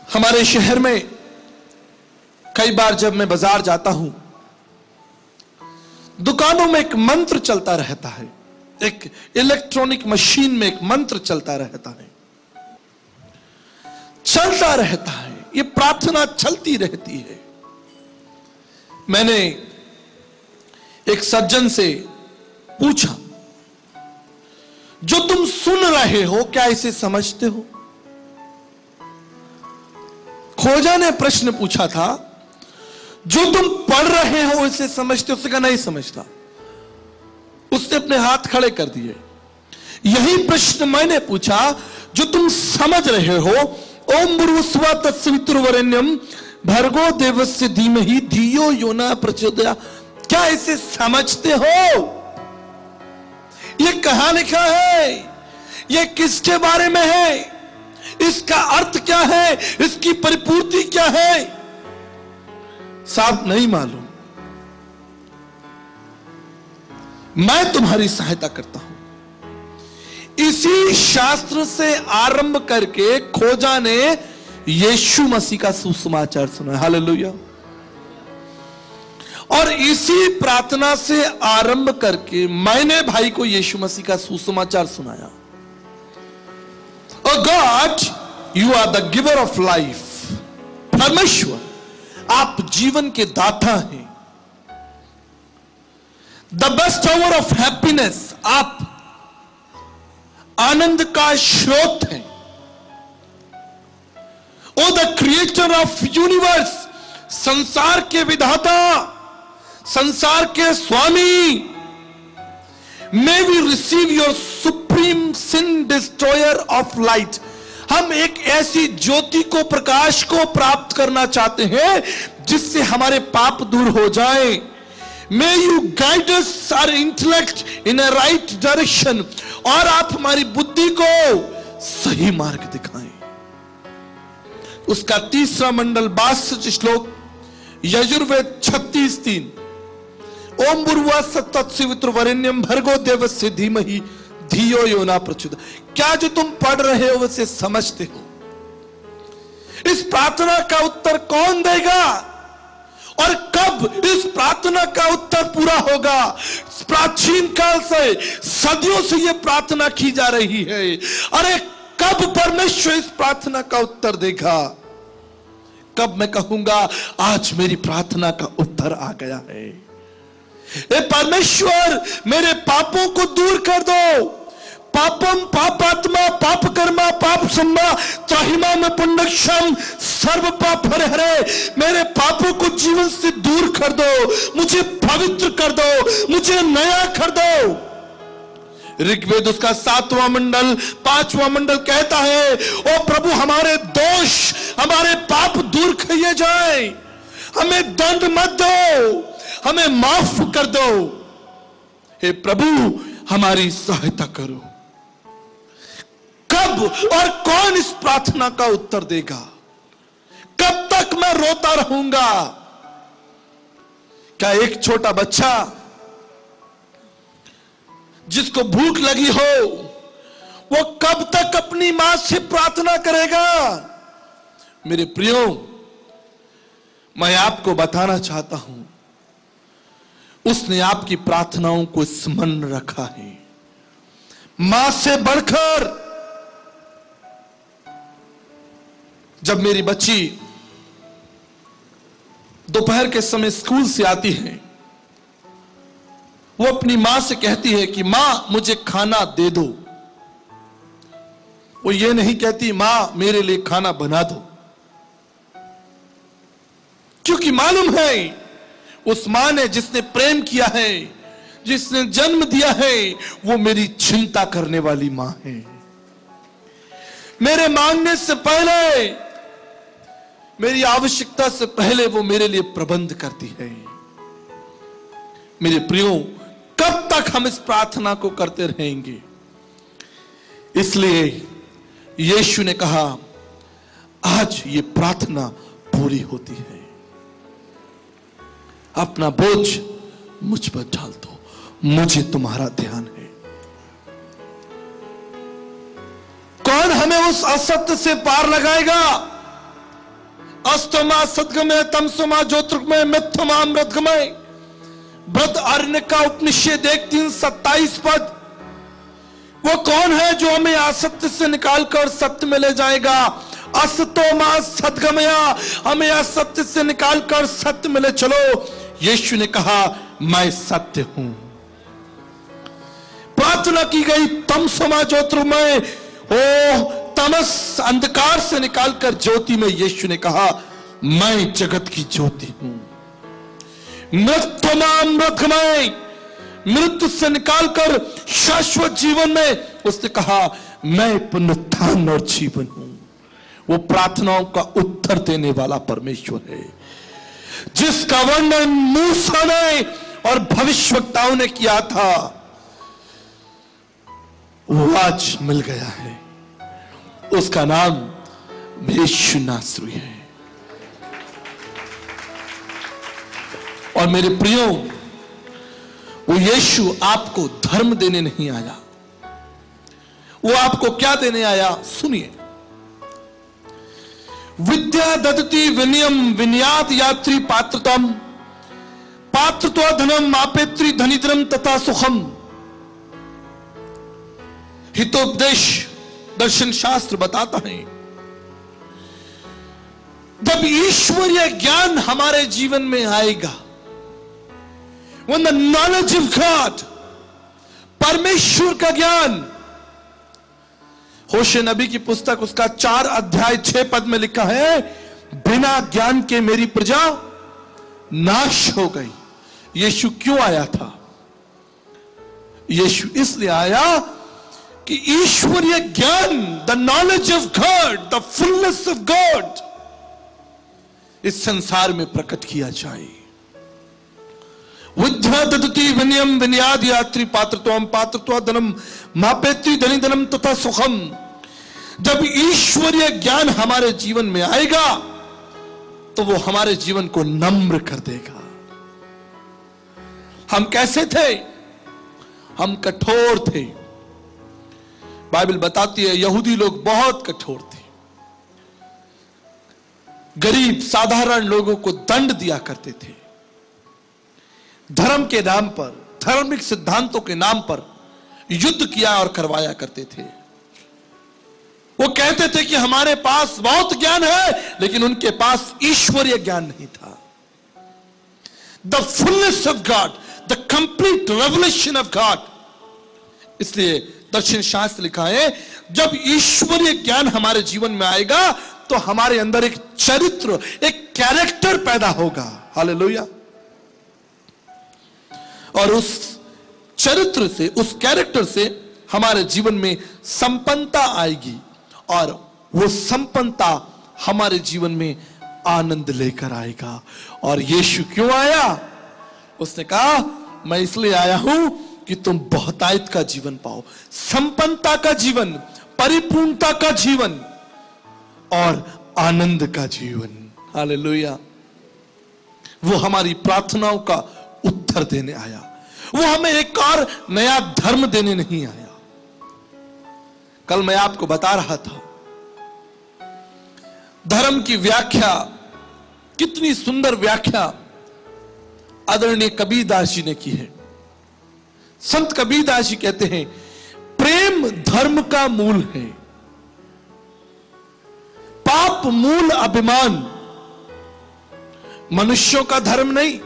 हमारे शहर में कई बार जब मैं बाजार जाता हूं, दुकानों में एक मंत्र चलता रहता है, एक इलेक्ट्रॉनिक मशीन में एक मंत्र चलता रहता है, ये प्रार्थना चलती रहती है। मैंने एक सज्जन से पूछा, जो तुम सुन रहे हो क्या इसे समझते हो? खोजा ने प्रश्न पूछा था, जो तुम पढ़ रहे हो इसे समझते हो? उसने कहा नहीं समझता। उसने अपने हाथ खड़े कर दिए। यही प्रश्न मैंने पूछा, जो तुम समझ रहे हो, ओम भूर्भुवस्सुवः तत्सवितुर्वरेण्यं भर्गो देवस्य धीमहि धियो यो न प्रचोदयात्, क्या इसे समझते हो? ये कहां लिखा है? ये किसके बारे में है? इसका अर्थ क्या है? इसकी परिपूर्ति क्या है? साहब नहीं मालूम। मैं तुम्हारी सहायता करता हूं। इसी शास्त्र से आरंभ करके खोजा ने यीशु मसीह का सुसमाचार सुना। हालेलुया। और इसी प्रार्थना से आरंभ करके मैंने भाई को यीशु मसीह का सुसमाचार सुनाया। Oh God, you are the giver of life. परमेश्वर, आप जीवन के दाता हैं। The bestower of happiness, आप आनंद का स्रोत हैं। Oh, the creator of universe, संसार के विधाता, संसार के स्वामी। May we receive your supreme sin destroyer of light. हम एक ऐसी ज्योति को, प्रकाश को प्राप्त करना चाहते हैं जिससे हमारे पाप दूर हो जाए। May you guide us our intellect in a right direction. और आप हमारी बुद्धि को सही मार्ग दिखाएं। उसका तीसरा मंडल 62 श्लोक, यजुर्वेद 36:3, ओम भूर्भुवस्सुवः तत्सवितुर्वरेण्यं भर्गो देवस्य धीमहि धियो यो न प्रचोदयात्। क्या जो तुम पढ़ रहे हो उसे समझते हो? इस प्रार्थना का उत्तर कौन देगा और कब इस प्रार्थना का उत्तर पूरा होगा? प्राचीन काल से, सदियों से यह प्रार्थना की जा रही है। अरे कब परमेश्वर इस प्रार्थना का उत्तर देगा? कब मैं कहूंगा आज मेरी प्रार्थना का उत्तर आ गया है? ए परमेश्वर, मेरे पापों को दूर कर दो। पापम पापात्मा पाप कर्मा पाप सम्मा त्राहिमा में पुण्यक्षम सर्व पाप हरे हरे। मेरे पापों को जीवन से दूर कर दो, मुझे पवित्र कर दो, मुझे नया कर दो। ऋग्वेद उसका 7वां मंडल 5वां मंडल कहता है, ओ प्रभु हमारे दोष, हमारे पाप दूर किए जाए, हमें दंड मत दो, हमें माफ कर दो। हे प्रभु हमारी सहायता करो। कब और कौन इस प्रार्थना का उत्तर देगा? कब तक मैं रोता रहूंगा? क्या एक छोटा बच्चा जिसको भूख लगी हो, वो कब तक अपनी मां से प्रार्थना करेगा? मेरे प्रियो, मैं आपको बताना चाहता हूं, उसने आपकी प्रार्थनाओं को स्मरण रखा है। मां से बढ़कर। जब मेरी बच्ची दोपहर के समय स्कूल से आती है, वो अपनी मां से कहती है कि मां मुझे खाना दे दो। वो ये नहीं कहती मां मेरे लिए खाना बना दो, क्योंकि मालूम है उस मां ने, जिसने प्रेम किया है, जिसने जन्म दिया है, वो मेरी चिंता करने वाली मां है। मेरे मांगने से पहले, मेरी आवश्यकता से पहले वो मेरे लिए प्रबंध करती है। मेरे प्रियो, कब तक हम इस प्रार्थना को करते रहेंगे? इसलिए यीशु ने कहा, आज ये प्रार्थना पूरी होती है। अपना बोझ मुझ पर डाल दो, मुझे तुम्हारा ध्यान है। कौन हमें उस असत्य से पार लगाएगा? अस्तमा सदगमय तमसमा ज्योतिर्गमय मिथ्यमा मृतगमय। बृहदारण्यक का उपनिषद 1:3-27 पद। वो कौन है जो हमें असत्य से निकालकर सत्य में ले जाएगा? असतोमा सदगमया, हमें असत्य से निकालकर सत्य में ले चलो। यीशु ने कहा मैं सत्य हूं। प्रार्थना की गई तमसमा ज्योतिर्गमय, ओ तमस अंधकार से निकालकर ज्योति में। यीशु ने कहा मैं जगत की ज्योति हूं। मृत्युमा मृतगमय, मृत्यु से निकालकर शाश्वत जीवन में उसने कहा मैं पुनरुत्थान और जीवन हूं। वो प्रार्थनाओं का उत्तर देने वाला परमेश्वर है, जिसका वर्णन मूसा ने और भविष्यवक्ताओं ने किया था, वो आज मिल गया है। उसका नाम यीशु नासरी है। और मेरे प्रियो, वो यीशु आपको धर्म देने नहीं आया। वो आपको क्या देने आया? सुनिए, विद्या ददति विनयम विनयात यात्री पात्रतम पात्रत्व धनम आपेत्री धनिधनम तथा सुखम। हितोपदेश दर्शन शास्त्र बताता है, जब ईश्वरीय ज्ञान हमारे जीवन में आएगा, when the knowledge of God, परमेश्वर का ज्ञान। होशे नबी की पुस्तक उसका 4:6 में लिखा है, बिना ज्ञान के मेरी प्रजा नाश हो गई। यीशु क्यों आया था? यीशु इसलिए आया कि ईश्वरीय ज्ञान, the knowledge of God, the fullness of God इस संसार में प्रकट किया जाए। विद्या ददति विनयम विनयाद यात्री पात्रत्वम पात्रत्व धनम मापेत्री धनिधनम तथा सुखम। जब ईश्वरीय ज्ञान हमारे जीवन में आएगा तो वो हमारे जीवन को नम्र कर देगा। हम कैसे थे? हम कठोर थे। बाइबल बताती है यहूदी लोग बहुत कठोर थे। गरीब साधारण लोगों को दंड दिया करते थे। धर्म के नाम पर, धार्मिक सिद्धांतों के नाम पर युद्ध किया और करवाया करते थे। वो कहते थे कि हमारे पास बहुत ज्ञान है, लेकिन उनके पास ईश्वरीय ज्ञान नहीं था। The fullness of God, the complete revelation of God. इसलिए दर्शन शास्त्र लिखा है, जब ईश्वरीय ज्ञान हमारे जीवन में आएगा तो हमारे अंदर एक चरित्र, एक कैरेक्टर पैदा होगा। हालेलुया। और उस चरित्र से, उस कैरेक्टर से हमारे जीवन में संपन्नता आएगी, और वो संपन्नता हमारे जीवन में आनंद लेकर आएगा। और यीशु क्यों आया? उसने कहा मैं इसलिए आया हूं कि तुम बहुतायत का जीवन पाओ, संपन्नता का जीवन, परिपूर्णता का जीवन और आनंद का जीवन। हालेलुया। वो हमारी प्रार्थनाओं का उत्तर देने आया। वो हमें एक और नया धर्म देने नहीं आया। कल मैं आपको बता रहा था, धर्म की व्याख्या, कितनी सुंदर व्याख्या आदरणीय कबीरदास जी ने की है। संत कबीरदास जी कहते हैं, प्रेम धर्म का मूल है, पाप मूल अभिमान। मनुष्यों का धर्म नहीं,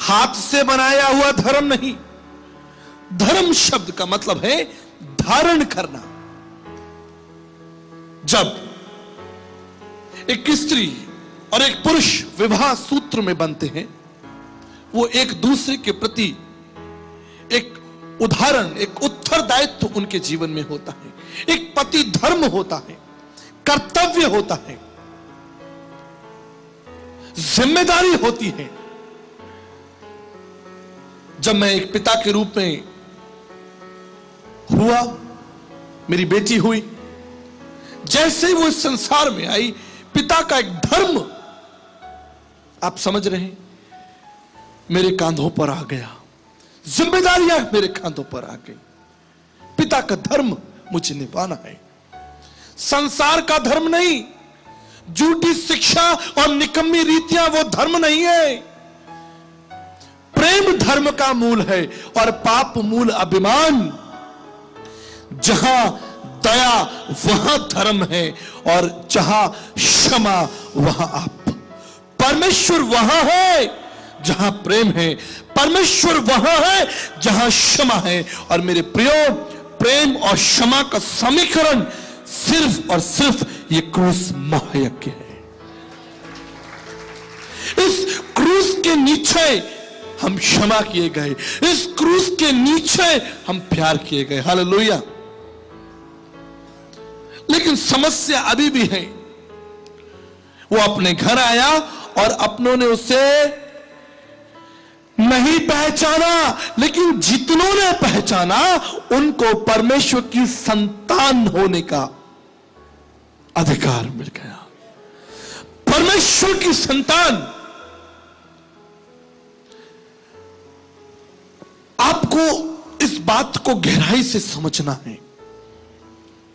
हाथ से बनाया हुआ धर्म नहीं। धर्म शब्द का मतलब है धारण करना। जब एक स्त्री और एक पुरुष विवाह सूत्र में बनते हैं, वो एक दूसरे के प्रति एक उदाहरण, एक उत्तरदायित्व उनके जीवन में होता है। एक पति धर्म होता है, कर्तव्य होता है, जिम्मेदारी होती है। जब मैं एक पिता के रूप में हुआ, मेरी बेटी हुई, जैसे ही वो इस संसार में आई, पिता का एक धर्म, आप समझ रहे हैं, मेरे कांधों पर आ गया। जिम्मेदारियां मेरे कांधों पर आ गई। पिता का धर्म मुझे निभाना है। संसार का धर्म नहीं, झूठी शिक्षा और निकम्मी रीतियां वो धर्म नहीं है। प्रेम धर्म का मूल है और पाप मूल अभिमान। जहां दया वहां धर्म है और जहां क्षमा वहां आप। परमेश्वर वहां है जहां प्रेम है, परमेश्वर वहां है जहां क्षमा है। और मेरे प्रियो, प्रेम और क्षमा का समीकरण सिर्फ और सिर्फ ये क्रूस महायज्ञ है। इस क्रूस के नीचे हम क्षमा किए गए, इस क्रूस के नीचे हम प्यार किए गए। हालेलुया। लेकिन समस्या अभी भी है। वो अपने घर आया और अपनों ने उसे नहीं पहचाना, लेकिन जितनों ने पहचाना उनको परमेश्वर की संतान होने का अधिकार मिल गया। परमेश्वर की संतान। आपको इस बात को गहराई से समझना है,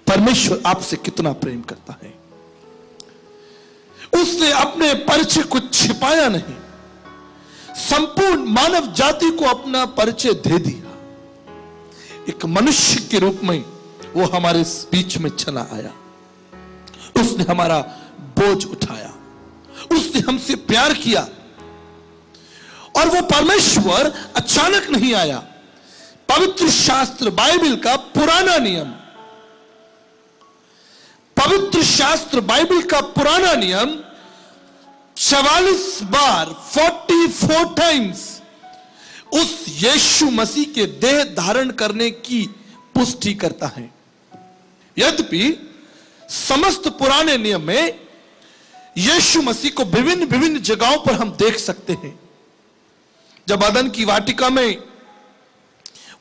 परमेश्वर आपसे कितना प्रेम करता है। उसने अपने परिचय को छिपाया नहीं, संपूर्ण मानव जाति को अपना परिचय दे दिया। एक मनुष्य के रूप में वो हमारे बीच में चला आया। उसने हमारा बोझ उठाया, उसने हमसे प्यार किया। और वो परमेश्वर अचानक नहीं आया। पवित्र शास्त्र बाइबल का पुराना नियम, पवित्र शास्त्र बाइबल का पुराना नियम 44 बार 44 टाइम्स उस यीशु मसीह के देह धारण करने की पुष्टि करता है। यद्यपि समस्त पुराने नियम में यीशु मसीह को विभिन्न विभिन्न जगहों पर हम देख सकते हैं। जब अदन की वाटिका में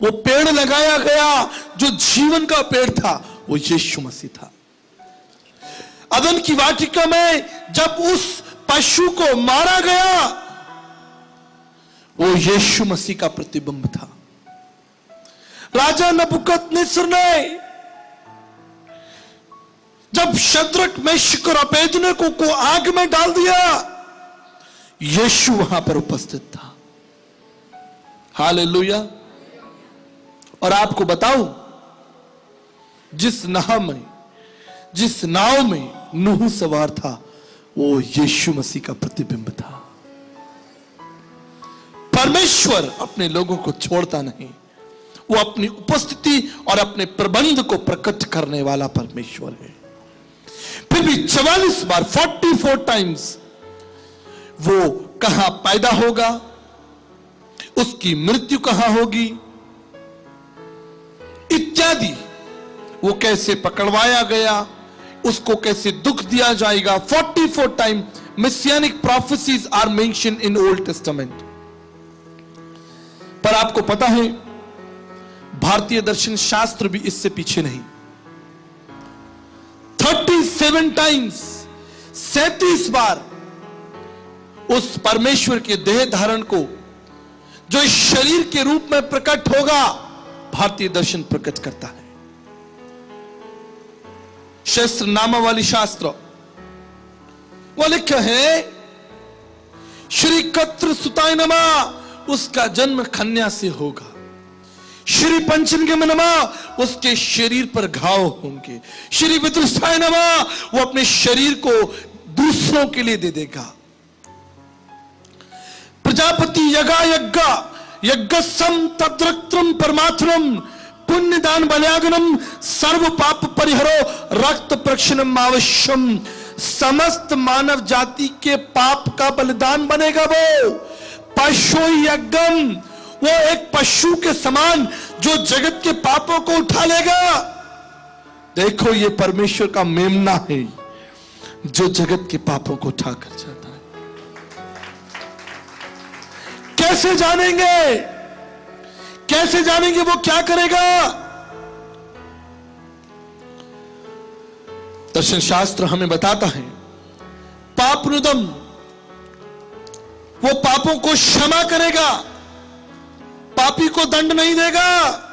वो पेड़ लगाया गया जो जीवन का पेड़ था, वो यीशु मसीह था। अदन की वाटिका में जब उस पशु को मारा गया, वो यीशु मसीह का प्रतिबिंब था। राजा नबूकदनेस्सर ने जब शद्रक मेशक और अबेदनगो को आग में डाल दिया, यीशु वहां पर उपस्थित था। हालेलुया। और आपको बताऊं, जिस नाव में नूह सवार था, वो यीशु मसीह का प्रतिबिंब था। परमेश्वर अपने लोगों को छोड़ता नहीं, वो अपनी उपस्थिति और अपने प्रबंध को प्रकट करने वाला परमेश्वर है। फिर भी 44 बार 44 टाइम्स वो कहां पैदा होगा, उसकी मृत्यु कहां होगी इत्यादि, वो कैसे पकड़वाया गया, उसको कैसे दुख दिया जाएगा। 44 time messianic prophecies are mentioned in Old Testament. पर आपको पता है, भारतीय दर्शन शास्त्र भी इससे पीछे नहीं। 37 टाइम्स 37 बार उस परमेश्वर के देह धारण को, जो इस शरीर के रूप में प्रकट होगा, भारतीय दर्शन प्रकट करता है। शस्त्र नामावली शास्त्र वो लिखा है, श्री कत्र सुताय नमा, उसका जन्म कन्या से होगा। श्री पंचम नमा, उसके शरीर पर घाव होंगे। श्री विदुषाय नमा, वो अपने शरीर को दूसरों के लिए दे देगा। प्रजापति यगा यज्ञा यज्ञसम तद्रक्त्रम परमात्मम पुण्यदान बल्यागनम सर्व पाप परिहरो रक्त प्रक्षणम आवश्यम। समस्त मानव जाति के पाप का बलिदान बनेगा वो पशु यज्ञम, वो एक पशु के समान जो जगत के पापों को उठा लेगा। देखो, ये परमेश्वर का मेमना है जो जगत के पापों को उठा कर जाता है। कैसे जानेंगे, कैसे जानेंगे वो क्या करेगा? दर्शन शास्त्र हमें बताता है, पापनुदम, वो पापों को क्षमा करेगा, पापी को दंड नहीं देगा।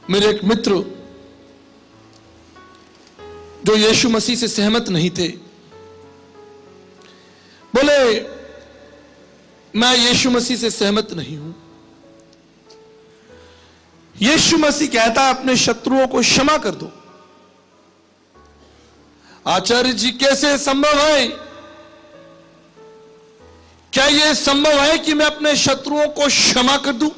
मेरे एक मित्र जो यीशु मसीह से सहमत नहीं थे, बोले मैं यीशु मसीह से सहमत नहीं हूं। यीशु मसीह कहता है अपने शत्रुओं को क्षमा कर दो। आचार्य जी कैसे संभव है? क्या यह संभव है कि मैं अपने शत्रुओं को क्षमा कर दूं?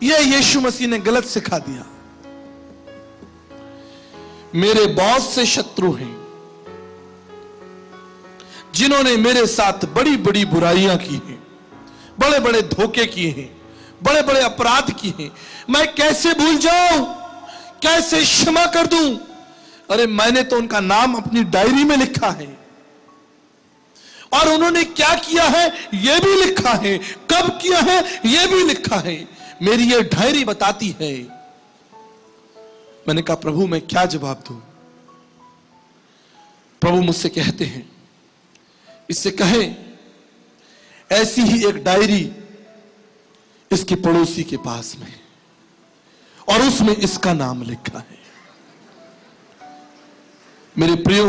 यह यीशु मसीह ने गलत सिखा दिया। मेरे बहुत से शत्रु हैं जिन्होंने मेरे साथ बड़ी बड़ी बुराइयां की हैं, बड़े बड़े धोखे किए हैं, बड़े बड़े अपराध किए हैं। मैं कैसे भूल जाऊं? कैसे क्षमा कर दूं? अरे मैंने तो उनका नाम अपनी डायरी में लिखा है, और उन्होंने क्या किया है यह भी लिखा है, कब किया है यह भी लिखा है। मेरी यह डायरी बताती है। मैंने कहा प्रभु मैं क्या जवाब दूं? प्रभु मुझसे कहते हैं इससे कहे ऐसी ही एक डायरी इसके पड़ोसी के पास में, और उसमें इसका नाम लिखा है। मेरे प्रियो,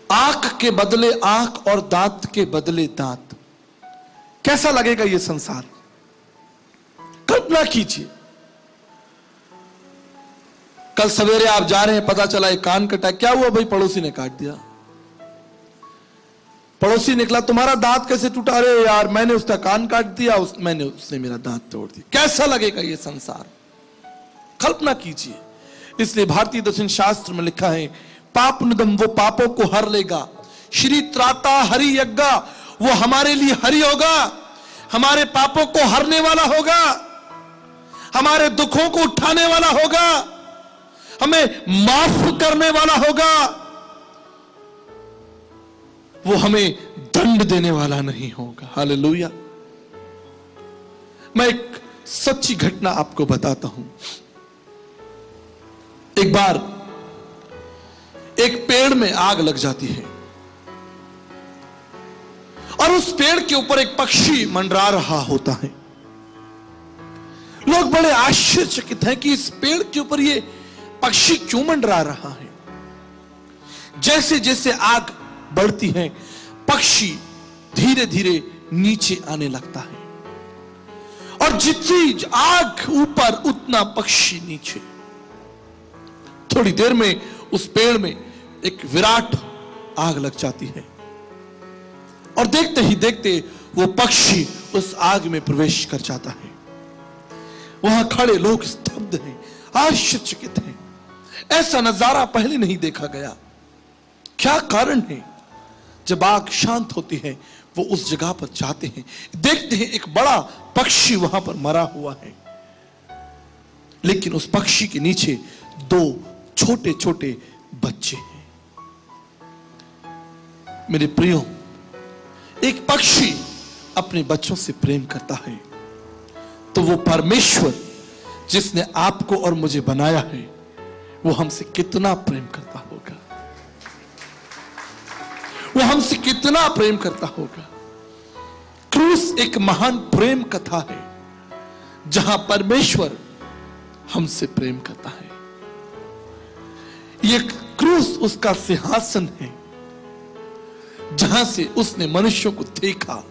आंख के बदले आंख और दांत के बदले दांत, कैसा लगेगा यह संसार? कल्पना कीजिए, कल सवेरे आप जा रहे हैं, पता चला एक कान कटा। क्या हुआ भाई? पड़ोसी ने काट दिया। पड़ोसी निकला, तुम्हारा दांत कैसे टूटा? अरे यार मैंने उसका कान काट दिया, उसने मेरा दांत तोड़ दिया। कैसा लगेगा ये संसार? कल्पना कीजिए। इसलिए भारतीय दर्शन शास्त्र में लिखा है, पाप निदम वो पापों को हर लेगा, श्री त्राता हरि यज्ञा, वो हमारे लिए हरि होगा, हमारे पापों को हरने वाला होगा, हमारे दुखों को उठाने वाला होगा, हमें माफ करने वाला होगा। वो हमें दंड देने वाला नहीं होगा। हालेलुया। मैं एक सच्ची घटना आपको बताता हूं। एक बार एक पेड़ में आग लग जाती है, और उस पेड़ के ऊपर एक पक्षी मंडरा रहा होता है। लोग बड़े आश्चर्यचकित हैं कि इस पेड़ के ऊपर ये पक्षी क्यों मंडरा रहा है। जैसे जैसे आग बढ़ती है, पक्षी धीरे धीरे नीचे आने लगता है, और जितनी आग ऊपर उतना पक्षी नीचे। थोड़ी देर में उस पेड़ में एक विराट आग लग जाती है, और देखते ही देखते वो पक्षी उस आग में प्रवेश कर जाता है। वहां खड़े लोग स्तब्ध हैं, आश्चर्यचकित हैं। ऐसा नजारा पहले नहीं देखा गया। क्या कारण है? जब आग शांत होती है, वो उस जगह पर जाते हैं, देखते हैं एक बड़ा पक्षी वहां पर मरा हुआ है, लेकिन उस पक्षी के नीचे दो छोटे छोटे बच्चे हैं। मेरे प्रियो, एक पक्षी अपने बच्चों से प्रेम करता है, तो वो परमेश्वर जिसने आपको और मुझे बनाया है, वो हमसे कितना प्रेम करता होगा। वो हमसे कितना प्रेम करता होगा। क्रूस एक महान प्रेम कथा है, जहां परमेश्वर हमसे प्रेम करता है। ये क्रूस उसका सिंहासन है, जहां से उसने मनुष्यों को देखा।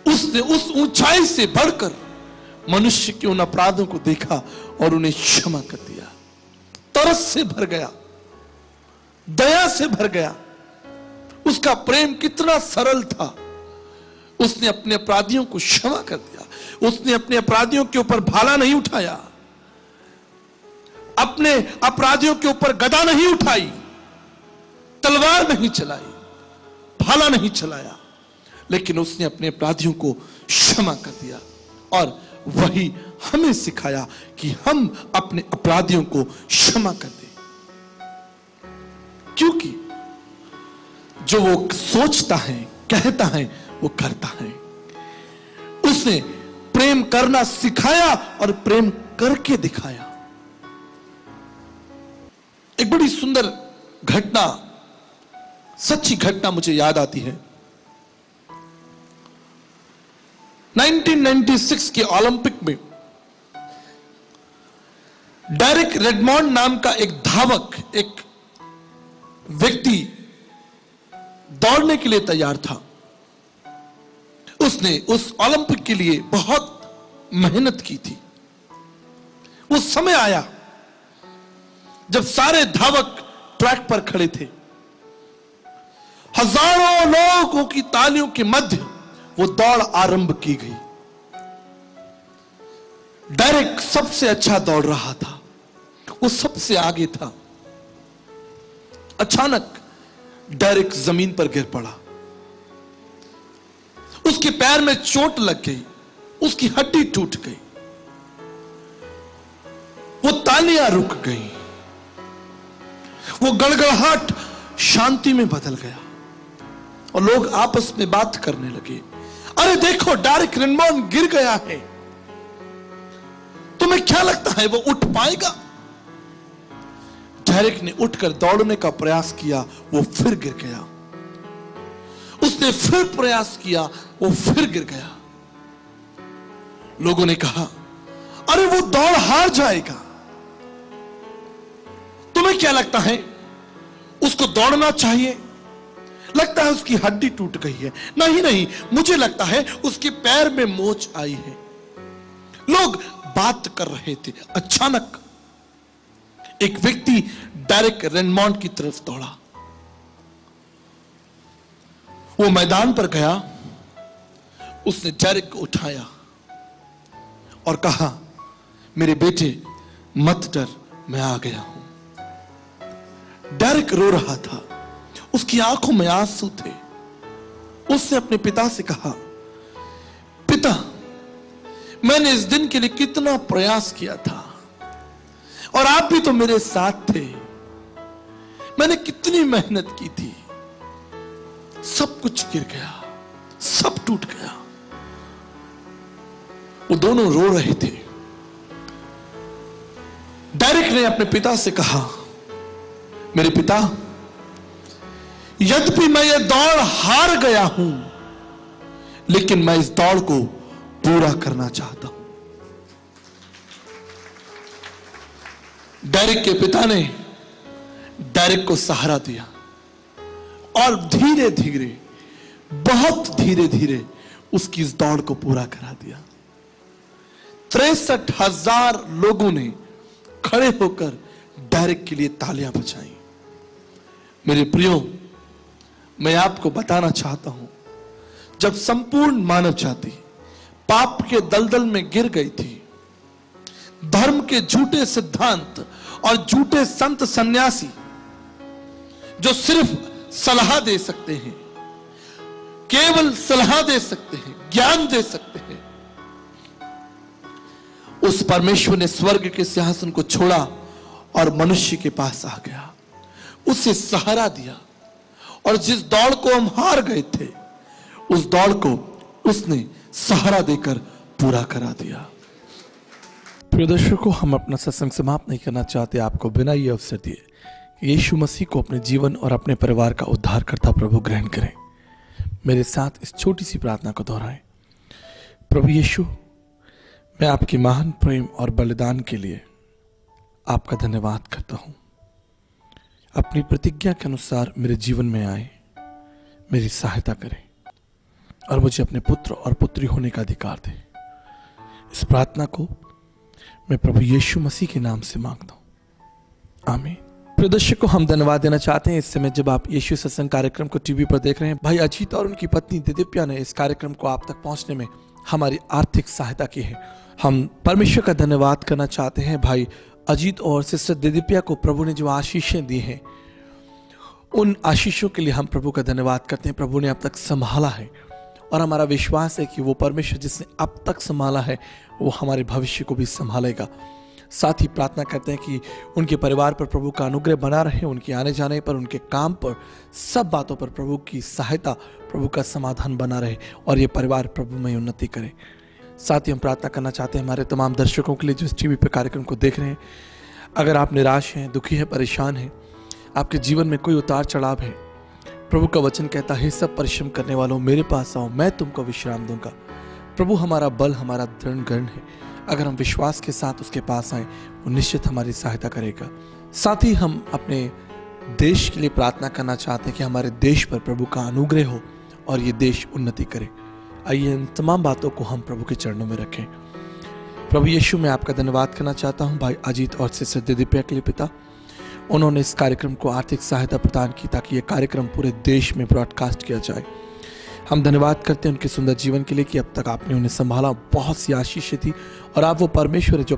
उसने उस ऊंचाई से बढ़कर मनुष्य के उन अपराधों को देखा और उन्हें क्षमा कर दिया। तरस से भर गया, दया से भर गया। उसका प्रेम कितना सरल था। उसने अपने अपराधियों को क्षमा कर दिया। उसने अपने अपराधियों के ऊपर भाला नहीं उठाया, अपने अपराधियों के ऊपर गदा नहीं उठाई, तलवार नहीं चलाई, भाला नहीं चलाया, लेकिन उसने अपने अपराधियों को क्षमा कर दिया। और वही हमें सिखाया कि हम अपने अपराधियों को क्षमा कर दें, क्योंकि जो वो सोचता है, कहता है, वो करता है। उसने प्रेम करना सिखाया और प्रेम करके दिखाया। एक बड़ी सुंदर घटना, सच्ची घटना मुझे याद आती है। 1996 के ओलंपिक में डेरिक रेडमॉन्ड नाम का एक धावक, एक व्यक्ति दौड़ने के लिए तैयार था। उसने उस ओलंपिक के लिए बहुत मेहनत की थी। वो समय आया जब सारे धावक ट्रैक पर खड़े थे। हजारों लोगों की तालियों के मध्य वो दौड़ आरंभ की गई। डेरिक सबसे अच्छा दौड़ रहा था, वो सबसे आगे था। अचानक डेरिक जमीन पर गिर पड़ा। उसके पैर में चोट लग गई, उसकी हड्डी टूट गई। वो तालियां रुक गई, वो गड़गड़ाहट शांति में बदल गया और लोग आपस में बात करने लगे, अरे देखो डेरिक रेडमॉन्ड गिर गया है, तुम्हें क्या लगता है वो उठ पाएगा? डेरिक ने उठकर दौड़ने का प्रयास किया, वो फिर गिर गया। उसने फिर प्रयास किया, वो फिर गिर गया। लोगों ने कहा, अरे वो दौड़ हार जाएगा। तुम्हें क्या लगता है उसको दौड़ना चाहिए? लगता है उसकी हड्डी टूट गई है। नहीं नहीं, मुझे लगता है उसके पैर में मोच आई है। लोग बात कर रहे थे। अचानक एक व्यक्ति डेरिक रेडमॉन्ड की तरफ दौड़ा। वो मैदान पर गया, उसने डेरिक को उठाया और कहा, मेरे बेटे मत डर, मैं आ गया हूं। डेरिक रो रहा था, उसकी आंखों में आंसू थे। उसने अपने पिता से कहा, पिता, मैंने इस दिन के लिए कितना प्रयास किया था और आप भी तो मेरे साथ थे। मैंने कितनी मेहनत की थी, सब कुछ गिर गया, सब टूट गया। वो दोनों रो रहे थे। डेरिक ने अपने पिता से कहा, मेरे पिता, यद्यपि मैं ये दौड़ हार गया हूं, लेकिन मैं इस दौड़ को पूरा करना चाहता हूं। डेरिक के पिता ने डेरिक को सहारा दिया और धीरे धीरे, बहुत धीरे धीरे उसकी इस दौड़ को पूरा करा दिया। 63,000 लोगों ने खड़े होकर डेरिक के लिए तालियां बजाई। मेरे प्रियो, मैं आपको बताना चाहता हूं, जब संपूर्ण मानव जाति पाप के दलदल में गिर गई थी, धर्म के झूठे सिद्धांत और झूठे संत सन्यासी जो सिर्फ सलाह दे सकते हैं, केवल सलाह दे सकते हैं, ज्ञान दे सकते हैं, उस परमेश्वर ने स्वर्ग के सिंहासन को छोड़ा और मनुष्य के पास आ गया, उसे सहारा दिया और जिस दौड़ को हम हार गए थे, उस दौड़ को उसने सहारा देकर पूरा करा दिया। प्रिय दर्शकों, हम अपना सत्संग समाप्त नहीं करना चाहते आपको बिना ये अवसर दिए कि यीशु मसीह को अपने जीवन और अपने परिवार का उद्धारकर्ता प्रभु ग्रहण करें। मेरे साथ इस छोटी सी प्रार्थना को दोहराएं। प्रभु यीशु, मैं आपके महान प्रेम और बलिदान के लिए आपका धन्यवाद करता हूं। अपनी प्रतिज्ञा के अनुसार मेरे जीवन में आए, मेरी सहायता करें और मुझे अपने पुत्र और पुत्री होने का अधिकार दें। इस प्रार्थना को मैं प्रभु यीशु मसीह के नाम से मांगता हूं, आमीन। प्रिय दर्शकों, हम धन्यवाद देना चाहते हैं इस समय जब आप यीशु सत्संग कार्यक्रम को टीवी पर देख रहे हैं। भाई अजीत और उनकी पत्नी दिदिप्या ने इस कार्यक्रम को आप तक पहुंचने में हमारी आर्थिक सहायता की है। हम परमेश्वर का धन्यवाद करना चाहते हैं। भाई अजीत और सिस्टर दिदिप्या को प्रभु ने जो आशीषें दी हैं, उन आशीषों के लिए हम प्रभु का धन्यवाद करते हैं। प्रभु ने अब तक संभाला है और हमारा विश्वास है कि वो परमेश्वर जिसने अब तक संभाला है, वो हमारे भविष्य को भी संभालेगा। साथ ही प्रार्थना करते हैं कि उनके परिवार पर प्रभु का अनुग्रह बना रहे, उनके आने जाने पर, उनके काम पर, सब बातों पर प्रभु की सहायता, प्रभु का समाधान बना रहे और ये परिवार प्रभु में उन्नति करे। साथ ही हम प्रार्थना करना चाहते हैं हमारे तमाम दर्शकों के लिए जो इस टीवी पर कार्यक्रम को देख रहे हैं। अगर आप निराश हैं, दुखी हैं, परेशान हैं, आपके जीवन में कोई उतार चढ़ाव है, प्रभु का वचन कहता है, सब परिश्रम करने वालों मेरे पास आओ, मैं तुमको विश्राम दूंगा। प्रभु हमारा बल, हमारा दृढ़ गण है। अगर हम विश्वास के साथ उसके पास आए, वो निश्चित हमारी सहायता करेगा। साथ ही हम अपने देश के लिए प्रार्थना करना चाहते हैं कि हमारे देश पर प्रभु का अनुग्रह हो और ये देश उन्नति करे। आइए इन तमाम बातों को हम प्रभु के चरणों में रखें। प्रभु यीशु, मैं आपका धन्यवाद करना चाहता हूं भाई अजीत और सिस्टर दिव्या के लिए पिता। उन्होंने इस कार्यक्रम को आर्थिक सहायता प्रदान की ताकि ये कार्यक्रम पूरे देश में ब्रॉडकास्ट किया जाए। हम धन्यवाद करते हैं उनके सुंदर जीवन के लिए कि अब तक आपने उन्हें संभाला, बहुत सी आशीष थी और आप वो परमेश्वर है जो